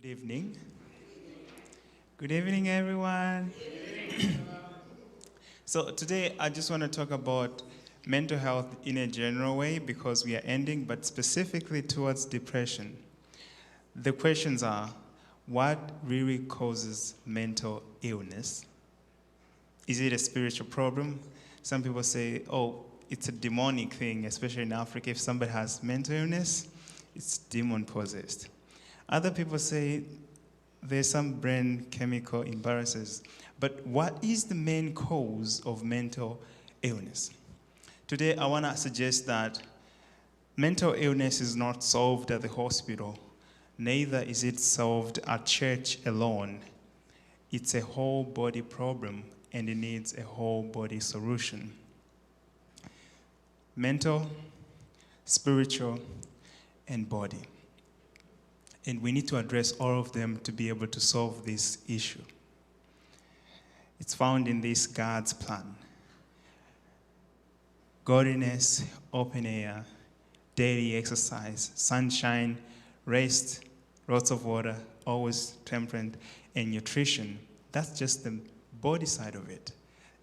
Good evening. Good evening, everyone. So, today I just want to talk about mental health in a general way because we are ending, but specifically towards depression. The questions are what really causes mental illness? Is it a spiritual problem? Some people say, oh, it's a demonic thing, especially in Africa. If somebody has mental illness, it's demon possessed. Other people say there's some brain chemical imbalances. But what is the main cause of mental illness? Today, I want to suggest that mental illness is not solved at the hospital, neither is it solved at church alone. It's a whole body problem and it needs a whole body solution. Mental, spiritual, and body. And we need to address all of them to be able to solve this issue. It's found in this God's plan. Godliness, open air, daily exercise, sunshine, rest, lots of water, always temperate, and nutrition. That's just the body side of it.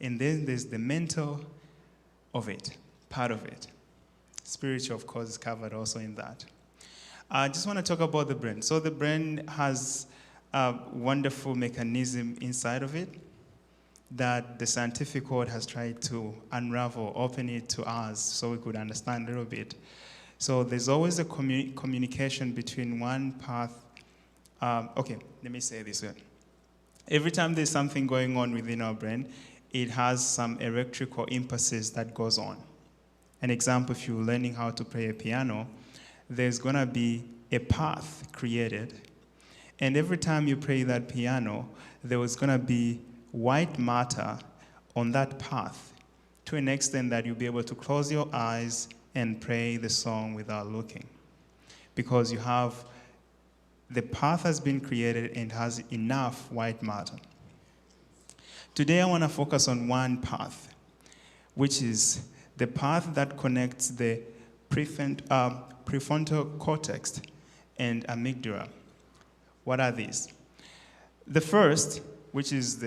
And then there's the mental of it, part of it. Spiritual, of course, is covered also in that. I just want to talk about the brain. So the brain has a wonderful mechanism inside of it that the scientific world has tried to unravel, open it to us so we could understand a little bit. So there's always a communication between one path. Okay, let me say this way. Every time there's something going on within our brain, it has some electrical impulses that goes on. An example, if you're learning how to play a piano, there's going to be a path created. And every time you play that piano, there was going to be white matter on that path to an extent that you'll be able to close your eyes and play the song without looking. Because you have, the path has been created and has enough white matter. Today I want to focus on one path, which is the path that connects the prefrontal cortex and amygdala. What are these? The first, which is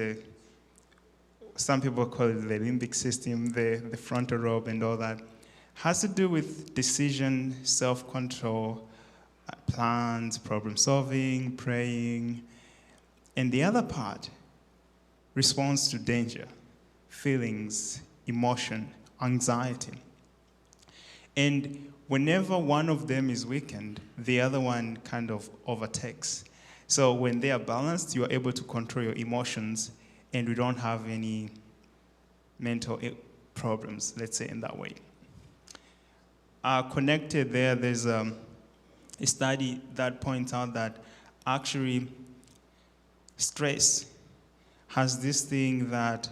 some people call it the limbic system, the frontal lobe and all that, has to do with decision, self-control, plans, problem solving, praying. And the other part responds to danger, feelings, emotion, anxiety. And whenever one of them is weakened, the other one kind of overtakes. So when they are balanced, you are able to control your emotions and we don't have any mental problems, let's say in that way. Connected there's a study that points out that actually stress has this thing that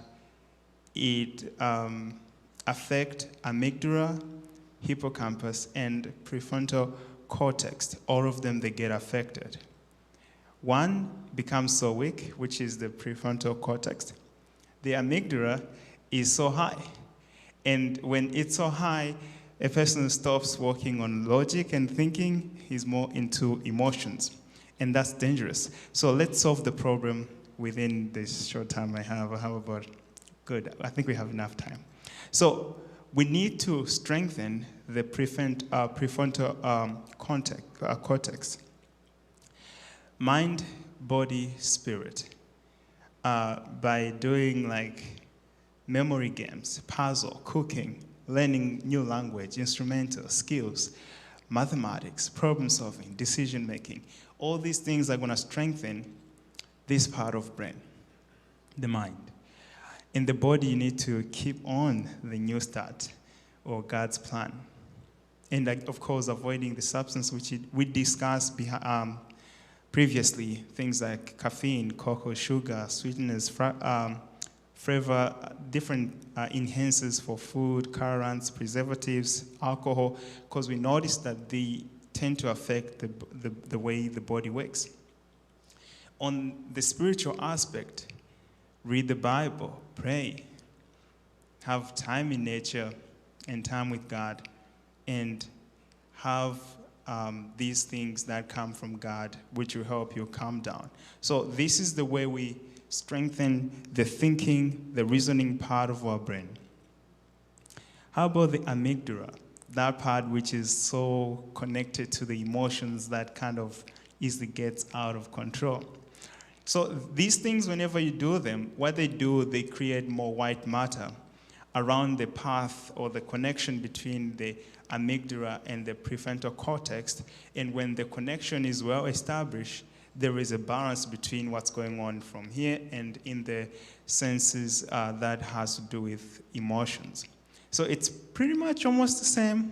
it affects amygdala, hippocampus, and prefrontal cortex. All of them, they get affected. One becomes so weak, which is the prefrontal cortex. The amygdala is so high. And when it's so high, a person stops working on logic and thinking, he's more into emotions. And that's dangerous. So let's solve the problem within this short time I have. How about, good, I think we have enough time. So we need to strengthen the prefrontal cortex. Mind, body, spirit. By doing like memory games, puzzle, cooking, learning new language, instrumental, skills, mathematics, problem solving, decision making. All these things are going to strengthen this part of brain, the mind. In the body, you need to keep on the new start or God's plan. And of course, avoiding the substance which we discussed previously, things like caffeine, cocoa, sugar, sweeteners, flavor, different enhancers for food, colorants, preservatives, alcohol, because we noticed that they tend to affect the way the body works. On the spiritual aspect, read the Bible, pray, have time in nature and time with God, and have these things that come from God, which will help you calm down. So this is the way we strengthen the thinking, the reasoning part of our brain. How about the amygdala? That part which is so connected to the emotions that kind of easily gets out of control. So these things, whenever you do them, what they do, they create more white matter around the path or the connection between the amygdala and the prefrontal cortex. And when the connection is well established, there is a balance between what's going on from here and in the senses that has to do with emotions. So it's pretty much almost the same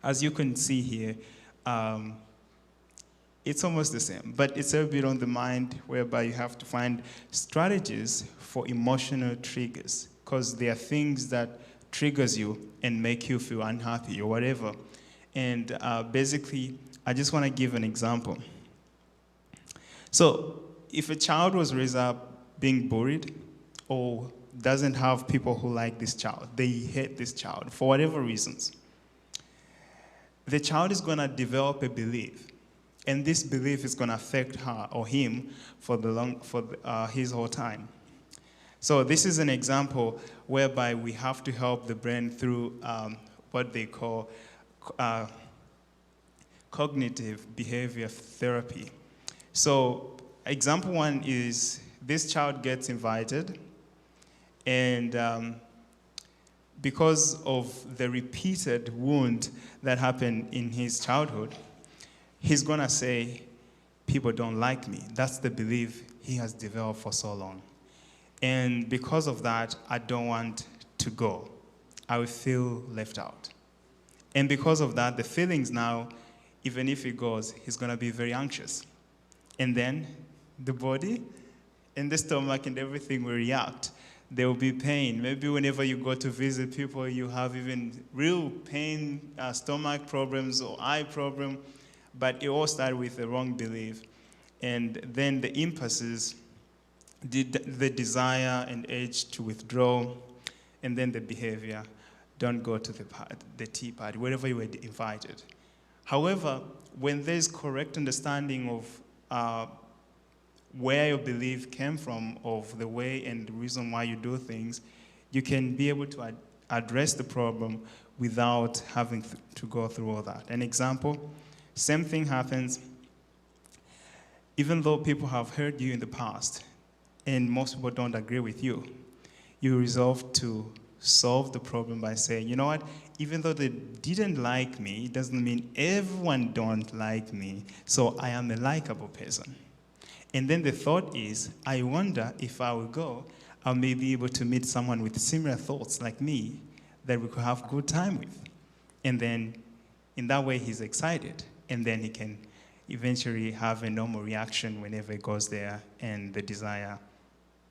as you can see here. It's almost the same, but it's a bit on the mind, whereby you have to find strategies for emotional triggers, because there are things that triggers you and make you feel unhappy or whatever. And basically, I just want to give an example. So if a child was raised up being bullied or doesn't have people who like this child, they hate this child for whatever reasons, the child is going to develop a belief. And this belief is going to affect her or him for his whole time. So this is an example whereby we have to help the brain through what they call cognitive behavior therapy. So example one is this child gets invited, and because of the repeated wound that happened in his childhood, he's going to say, people don't like me. That's the belief he has developed for so long. And because of that, I don't want to go. I will feel left out. And because of that, the feelings now, even if he goes, he's going to be very anxious. And then the body and the stomach and everything will react. There will be pain. Maybe whenever you go to visit people, you have even real pain, stomach problems or eye problem. But it all started with the wrong belief. And then the impulses, the desire and urge to withdraw, and then the behavior, don't go to the tea party, wherever you were invited. However, when there's correct understanding of where your belief came from, of the way and the reason why you do things, you can be able to address the problem without having to go through all that. An example, same thing happens, even though people have heard you in the past, and most people don't agree with you, you resolve to solve the problem by saying, you know what, even though they didn't like me, it doesn't mean everyone don't like me, so I am a likable person. And then the thought is, I wonder if I will go, I may be able to meet someone with similar thoughts like me that we could have a good time with. And then in that way, he's excited. And then he can eventually have a normal reaction whenever he goes there and the desire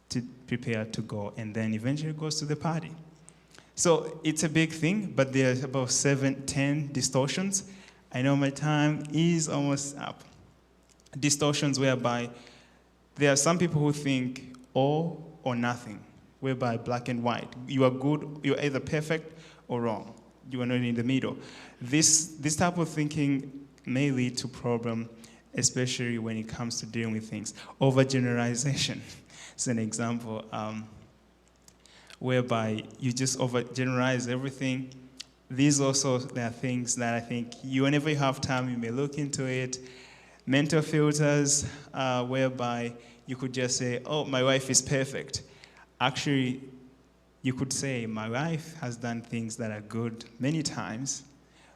to prepare to go, and then eventually goes to the party. So it's a big thing, but there's about 7-10 distortions. I know my time is almost up. Distortions whereby there are some people who think all or nothing, whereby black and white. You are good, you're either perfect or wrong. You are not in the middle. This type of thinking may lead to problem, especially when it comes to dealing with things. Overgeneralization is an example whereby you just overgeneralize everything. These also, there are things that I think whenever you have time, you may look into it. Mental filters, whereby you could just say, oh, my wife is perfect. Actually, you could say, my wife has done things that are good many times,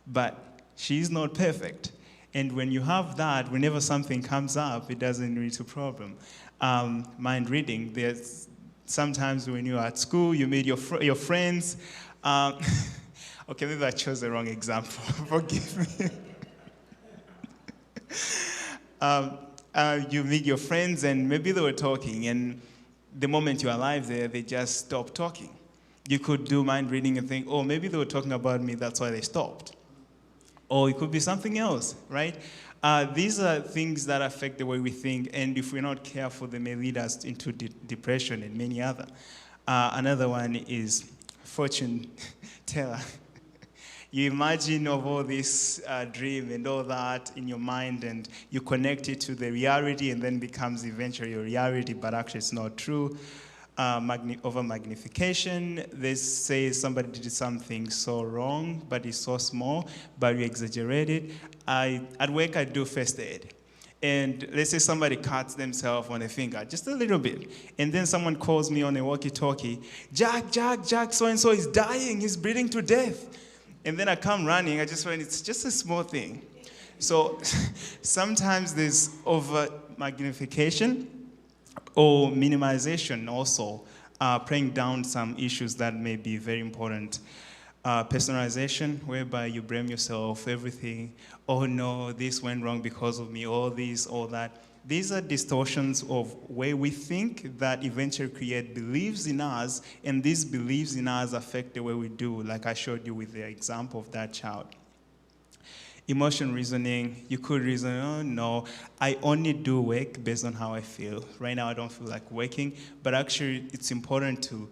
but she's not perfect. And when you have that, whenever something comes up, it doesn't lead to problem. Mind reading, there's sometimes when you're at school, you meet your friends. Okay, maybe I chose the wrong example. Forgive me. You meet your friends, and maybe they were talking, and the moment you arrive there, they just stop talking. You could do mind reading and think, oh, maybe they were talking about me, that's why they stopped. Or it could be something else, right? These are things that affect the way we think, and if we're not careful, they may lead us into depression and many other. Another one is fortune teller. You imagine of all this dream and all that in your mind, and you connect it to the reality, and then becomes eventually a reality, but actually it's not true. Over magnification, they say somebody did something so wrong, but it's so small, but you exaggerate it. At work, I do first aid. And let's say somebody cuts themselves on a finger, just a little bit. And then someone calls me on a walkie-talkie, Jack, so-and-so is dying, he's bleeding to death. And then I come running, I just find it's just a small thing. So sometimes there's over magnification or minimization also, playing down some issues that may be very important. Personalization, whereby you blame yourself, everything. Oh no, this went wrong because of me, all this, all that. These are distortions of where we think that eventually create beliefs in us, and these beliefs in us affect the way we do, like I showed you with the example of that child. Emotion reasoning, you could reason, oh no, I only do work based on how I feel. Right now I don't feel like working, but actually it's important to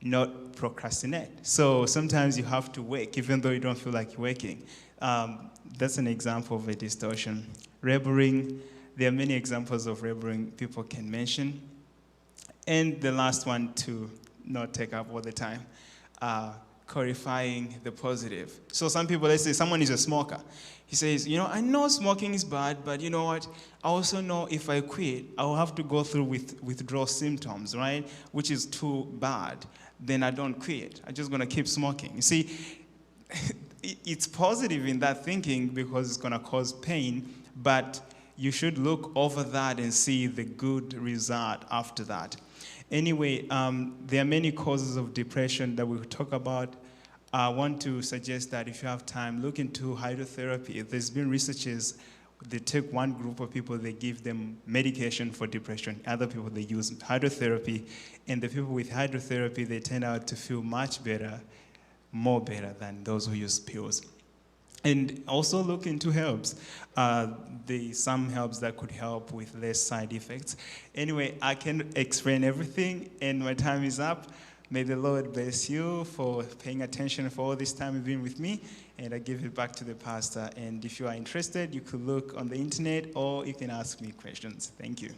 not procrastinate. So sometimes you have to work even though you don't feel like working. That's an example of a distortion. Rebelling, there are many examples of rebelling people can mention. And the last one, to not take up all the time, glorifying the positive. So some people, let's say someone is a smoker. He says, I know smoking is bad, but you know what? I also know if I quit, I'll have to go through with withdrawal symptoms, right? Which is too bad. Then I don't quit. I'm just going to keep smoking. You see, it's positive in that thinking because it's going to cause pain, but you should look over that and see the good result after that. Anyway, there are many causes of depression that we'll talk about. I want to suggest that if you have time, look into hydrotherapy. There's been researches, they take one group of people, they give them medication for depression. Other people, they use hydrotherapy. And the people with hydrotherapy, they turn out to feel much better, more better than those who use pills. And also look into herbs. Some herbs that could help with less side effects. Anyway, I can explain everything, and my time is up. May the Lord bless you for paying attention for all this time you've been with me, and I give it back to the pastor. And if you are interested, you could look on the internet, or you can ask me questions. Thank you.